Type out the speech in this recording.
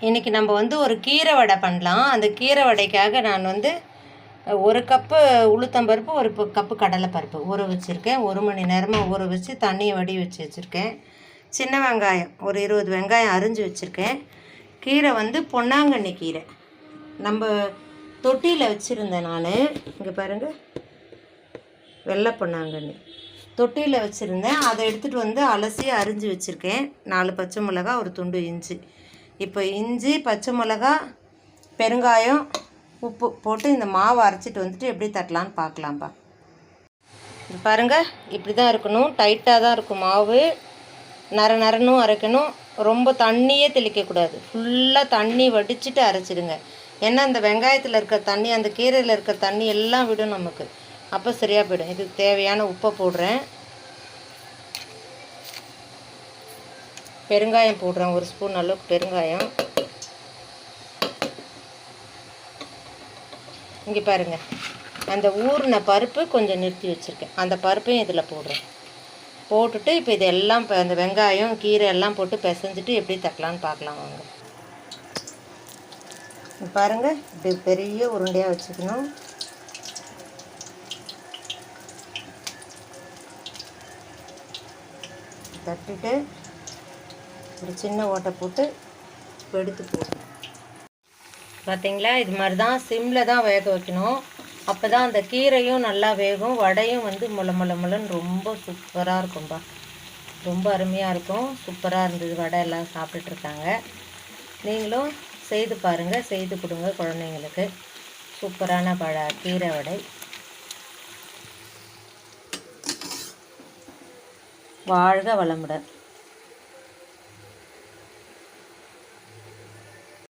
இன்றைக்கி நம்ம வந்து ஒரு கீரை வடை பண்ணலாம். அந்த கீரை வடைக்காக நான் வந்து 1 கப்பு உளுத்தம்பருப்பு, 1 கப்பு கடலைப்பருப்பு ஊற வச்சுருக்கேன். 1 மணி நேரமாக ஊற வச்சு தண்ணியை வடி வச்சுருக்கேன். சின்ன வெங்காயம் ஒரு 20 வெங்காயம் அரிஞ்சு வச்சுருக்கேன். கீரை வந்து பொன்னாங்கண்ணி கீரை நம்ம தொட்டியில் வச்சுருந்தேன் நான். இங்கே பாருங்கள், வெள்ளை பொன்னாங்கண்ணி தொட்டியில் வச்சுருந்தேன். அதை எடுத்துகிட்டு வந்து அலசி அரிஞ்சு வச்சுருக்கேன். 4 பச்சை மிளகா, ஒரு துண்டு இஞ்சி. இப்போ இஞ்சி, பச்சை மிளகா, பெருங்காயம், உப்பு போட்டு இந்த மாவை அரைச்சிட்டு வந்துட்டு எப்படி தட்டலான்னு பார்க்கலாம்ப்பா. பாருங்கள், இப்படி தான் இருக்கணும். டைட்டாக தான் இருக்கும் மாவு. நரணும் அரைக்கணும். ரொம்ப தண்ணியே தெளிக்கக்கூடாது. ஃபுல்லாக தண்ணி வடிச்சிட்டு அரைச்சிடுங்க. ஏன்னா அந்த வெங்காயத்தில் இருக்க தண்ணி, அந்த கீரையில் இருக்க தண்ணி எல்லாம் விடும் நமக்கு. அப்போ சரியாக போயிடும். இதுக்கு தேவையான உப்பை போடுறேன். பெருங்காயம் போடுறேன், 1 ஸ்பூன் அளவுக்கு பெருங்காயம். இங்கே பாருங்கள், அந்த ஊறின பருப்பு கொஞ்சம் நிறுத்தி வச்சுருக்கேன். அந்த பருப்பையும் இதில் போடுறேன். போட்டுட்டு இப்போ இதெல்லாம் அந்த வெங்காயம் கீரை எல்லாம் போட்டு பிசைஞ்சிட்டு எப்படி தட்டலான்னு பார்க்கலாம் வாங்க. பாருங்கள், இப்படி பெரிய உருண்டையாக வச்சுக்கணும். தட்டிட்டு ஒரு சின்ன ஓட்டை போட்டு எடுத்து போடணும். பார்த்தீங்களா, இது மாதிரி தான் சிம்மில் தான் வேக வைக்கணும். அப்போ தான் அந்த கீரையும் நல்லா வேகும். வடையும் வந்து முளன்னு ரொம்ப சூப்பராக இருக்கும்பா. ரொம்ப அருமையாக இருக்கும். சூப்பராக இருந்தது. வடை எல்லாம் சாப்பிட்டுட்ருக்காங்க. நீங்களும் செய்து பாருங்கள், செய்து கொடுங்க குழந்தைங்களுக்கு. சூப்பரான கீரை வடை. வாழ்க வளமுடன்.